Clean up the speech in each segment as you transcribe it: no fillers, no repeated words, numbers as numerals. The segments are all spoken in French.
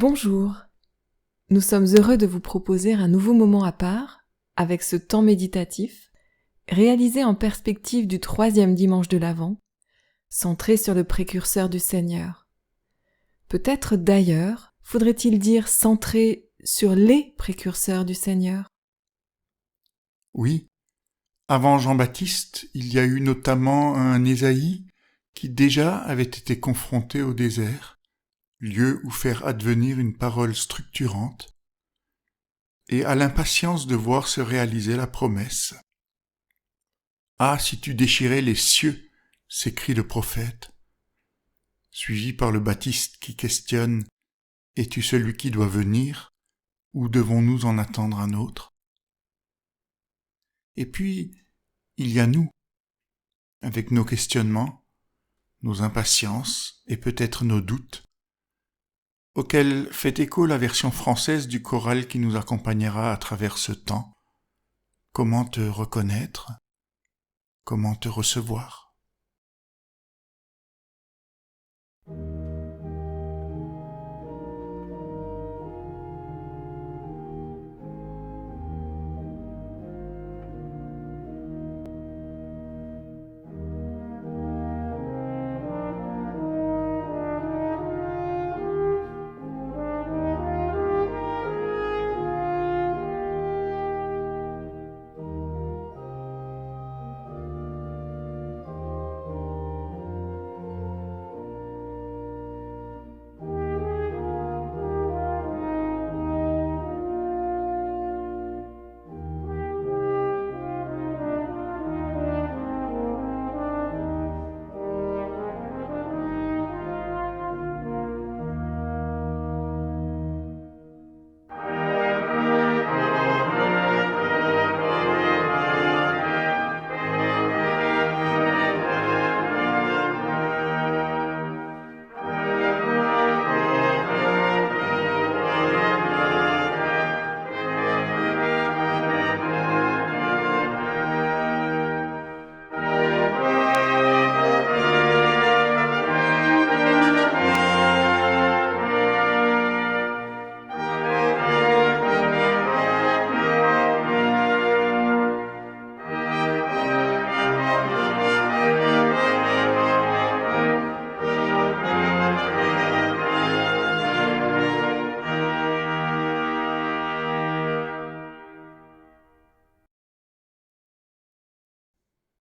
Bonjour, nous sommes heureux de vous proposer un nouveau moment à part avec ce temps méditatif réalisé en perspective du 3e dimanche de l'Avent, centré sur le précurseur du Seigneur. Peut-être d'ailleurs faudrait-il dire centré sur les précurseurs du Seigneur. Oui, avant Jean-Baptiste, il y a eu notamment un Ésaïe qui déjà avait été confronté au désert, lieu où faire advenir une parole structurante, et à l'impatience de voir se réaliser la promesse. « Ah, si tu déchirais les cieux !» s'écrie le prophète, suivi par le Baptiste qui questionne « Es-tu celui qui doit venir, ou devons-nous en attendre un autre ?» Et puis, il y a nous, avec nos questionnements, nos impatiences et peut-être nos doutes, auxquels fait écho la version française du choral qui nous accompagnera à travers ce temps. Comment te reconnaître ? Comment te recevoir ?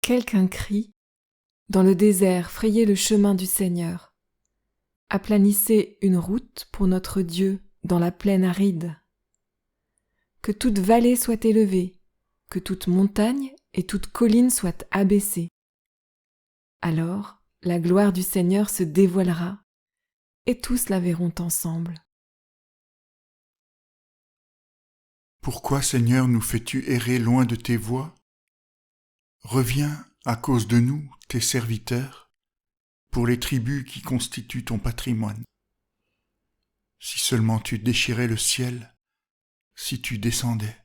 Quelqu'un crie « Dans le désert, frayez le chemin du Seigneur. Aplanissez une route pour notre Dieu dans la plaine aride. Que toute vallée soit élevée, que toute montagne et toute colline soient abaissées. Alors la gloire du Seigneur se dévoilera, et tous la verront ensemble. » Pourquoi, Seigneur, nous fais-tu errer loin de tes voies ? Reviens à cause de nous, tes serviteurs, pour les tribus qui constituent ton patrimoine. Si seulement tu déchirais le ciel, si tu descendais.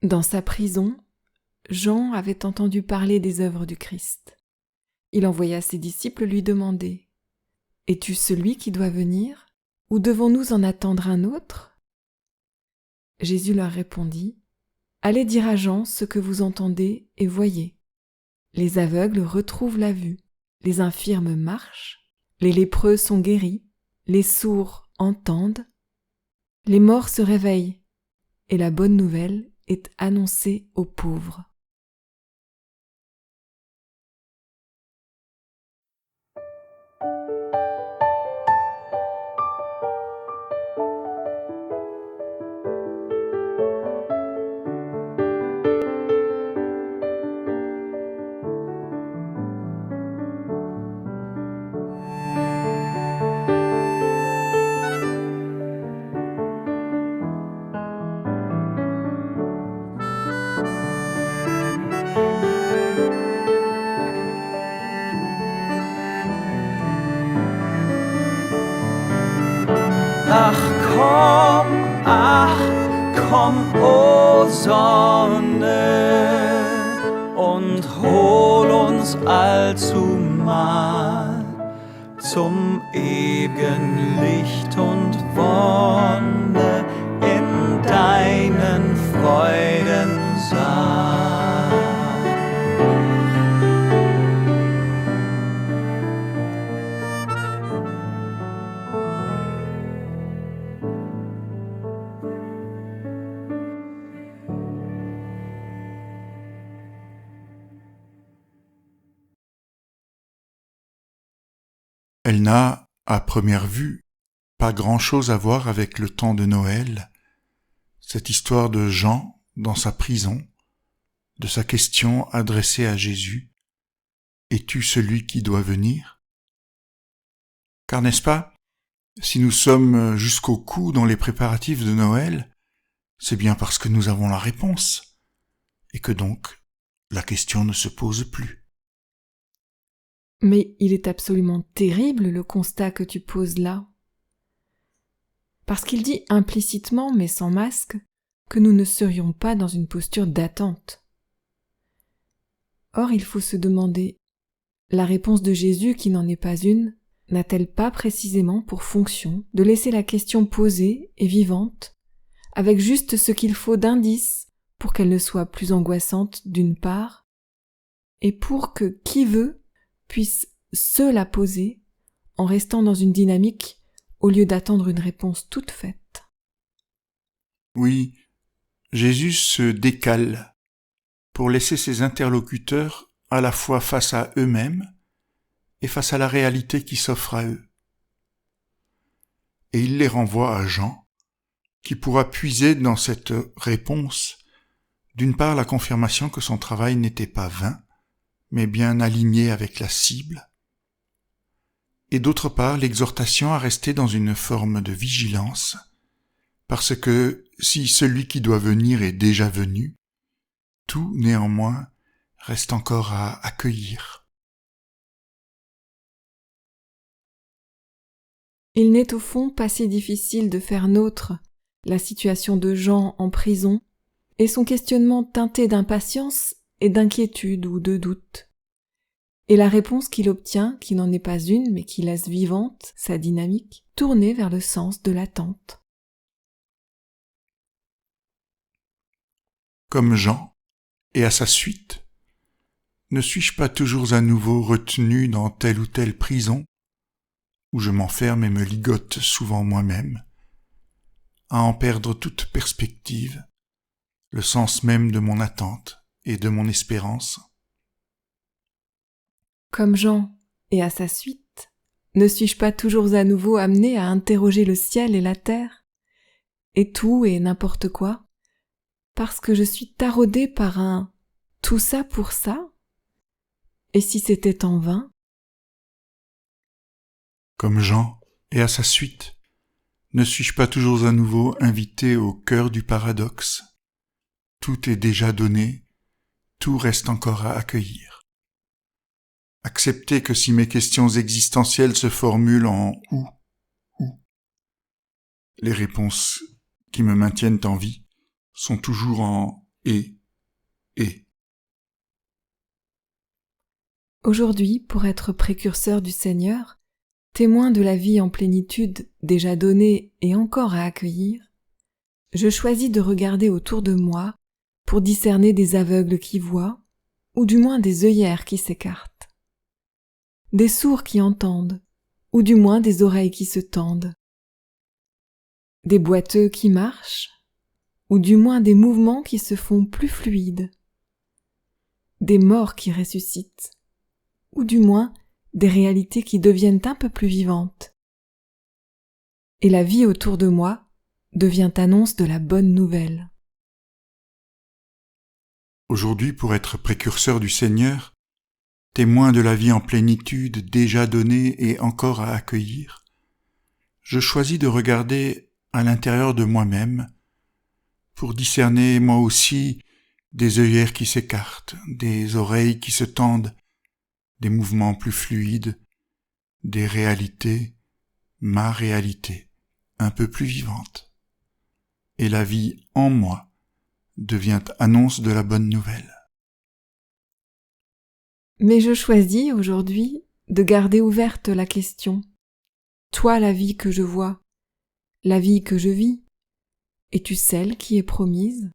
Dans sa prison, Jean avait entendu parler des œuvres du Christ. Il envoya ses disciples lui demander « Es-tu celui qui doit venir, ou devons-nous en attendre un autre ?» Jésus leur répondit « Allez dire à Jean ce que vous entendez et voyez. Les aveugles retrouvent la vue, les infirmes marchent, les lépreux sont guéris, les sourds entendent, les morts se réveillent, et la bonne nouvelle est annoncée aux pauvres. » Komm, o Sonne, und hol uns allzumal zum ewigen Licht und Wonne in deinen Freudensaal. Elle n'a, à première vue, pas grand-chose à voir avec le temps de Noël, cette histoire de Jean dans sa prison, de sa question adressée à Jésus « Es-tu celui qui doit venir ?» Car n'est-ce pas, si nous sommes jusqu'au cou dans les préparatifs de Noël, c'est bien parce que nous avons la réponse, et que donc la question ne se pose plus. Mais il est absolument terrible le constat que tu poses là. Parce qu'il dit implicitement, mais sans masque, que nous ne serions pas dans une posture d'attente. Or, il faut se demander, la réponse de Jésus, qui n'en est pas une, n'a-t-elle pas précisément pour fonction de laisser la question posée et vivante, avec juste ce qu'il faut d'indices pour qu'elle ne soit plus angoissante d'une part, et pour que qui veut puisse se la poser en restant dans une dynamique au lieu d'attendre une réponse toute faite. Oui, Jésus se décale pour laisser ses interlocuteurs à la fois face à eux-mêmes et face à la réalité qui s'offre à eux. Et il les renvoie à Jean, qui pourra puiser dans cette réponse, d'une part la confirmation que son travail n'était pas vain, mais bien aligné avec la cible, et d'autre part l'exhortation à rester dans une forme de vigilance, parce que si celui qui doit venir est déjà venu, tout néanmoins reste encore à accueillir. Il n'est au fond pas si difficile de faire nôtre la situation de Jean en prison et son questionnement teinté d'impatience et d'inquiétude ou de doute. Et la réponse qu'il obtient, qui n'en est pas une, mais qui laisse vivante sa dynamique, tournée vers le sens de l'attente. Comme Jean, et à sa suite, ne suis-je pas toujours à nouveau retenu dans telle ou telle prison, où je m'enferme et me ligote souvent moi-même, à en perdre toute perspective, le sens même de mon attente et de mon espérance? Comme Jean, et à sa suite, ne suis-je pas toujours à nouveau amené à interroger le ciel et la terre, et tout et n'importe quoi, parce que je suis taraudé par un « tout ça pour ça » et si c'était en vain? Comme Jean, et à sa suite, ne suis-je pas toujours à nouveau invité au cœur du paradoxe? Tout est déjà donné, tout reste encore à accueillir. Accepter que si mes questions existentielles se formulent en « où », les réponses qui me maintiennent en vie sont toujours en « et ». Aujourd'hui, pour être précurseur du Seigneur, témoin de la vie en plénitude déjà donnée et encore à accueillir, je choisis de regarder autour de moi pour discerner des aveugles qui voient, ou du moins des œillères qui s'écartent, des sourds qui entendent, ou du moins des oreilles qui se tendent, des boiteux qui marchent, ou du moins des mouvements qui se font plus fluides, des morts qui ressuscitent, ou du moins des réalités qui deviennent un peu plus vivantes. Et la vie autour de moi devient annonce de la bonne nouvelle. Aujourd'hui, pour être précurseur du Seigneur, témoin de la vie en plénitude déjà donnée et encore à accueillir, je choisis de regarder à l'intérieur de moi-même pour discerner moi aussi des œillères qui s'écartent, des oreilles qui se tendent, des mouvements plus fluides, des réalités, ma réalité, un peu plus vivante. Et la vie en moi devient annonce de la bonne nouvelle. Mais je choisis aujourd'hui de garder ouverte la question. Toi, la vie que je vois, la vie que je vis, es-tu celle qui est promise?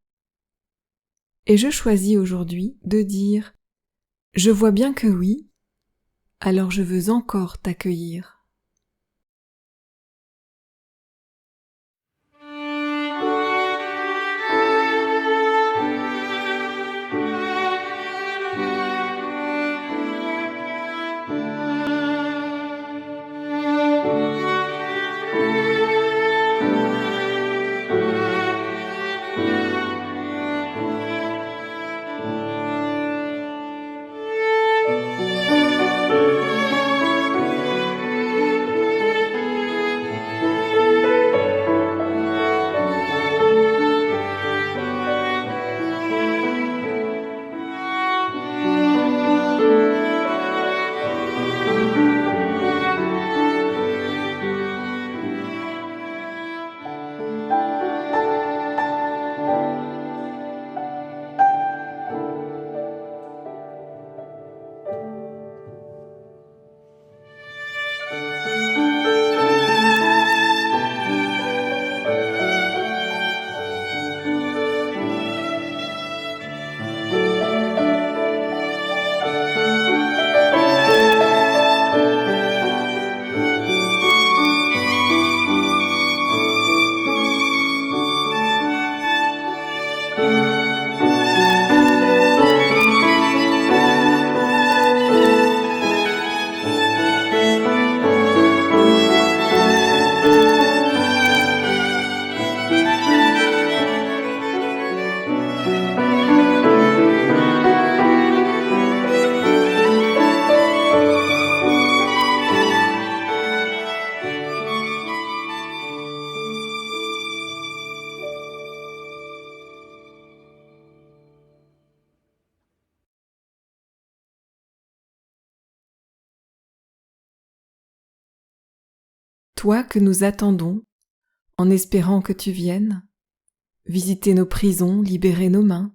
Et je choisis aujourd'hui de dire « Je vois bien que oui, alors je veux encore t'accueillir. » Toi que nous attendons, en espérant que tu viennes, visiter nos prisons, libérer nos mains,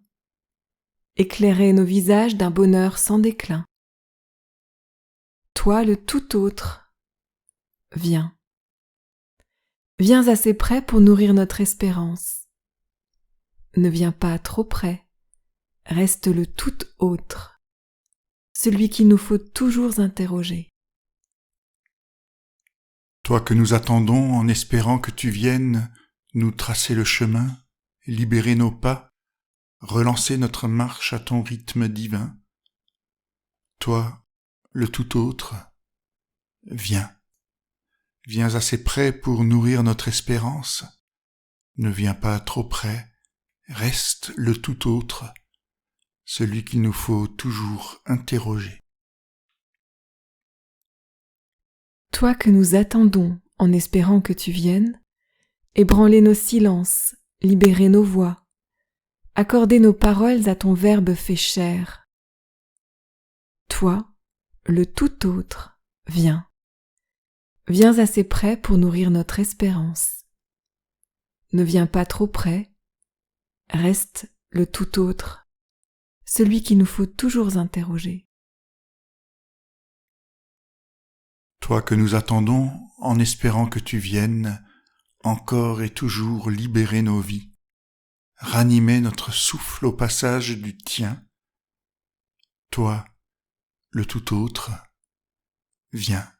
éclairer nos visages d'un bonheur sans déclin. Toi le tout autre, viens. Viens assez près pour nourrir notre espérance. Ne viens pas trop près, reste le tout autre, celui qu'il nous faut toujours interroger. Toi que nous attendons en espérant que tu viennes nous tracer le chemin, libérer nos pas, relancer notre marche à ton rythme divin. Toi, le tout autre, viens. Viens assez près pour nourrir notre espérance. Ne viens pas trop près, reste le tout autre, celui qu'il nous faut toujours interroger. Toi que nous attendons en espérant que tu viennes, ébranler nos silences, libérer nos voix, accorder nos paroles à ton verbe fait chair. Toi, le tout autre, viens. Viens assez près pour nourrir notre espérance. Ne viens pas trop près, reste le tout autre, celui qu'il nous faut toujours interroger. Toi que nous attendons en espérant que tu viennes, encore et toujours libérer nos vies, ranimer notre souffle au passage du tien. Toi, le tout autre, viens.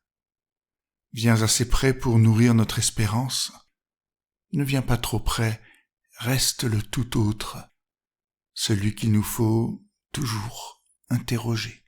Viens assez près pour nourrir notre espérance. Ne viens pas trop près, reste le tout autre, celui qu'il nous faut toujours interroger.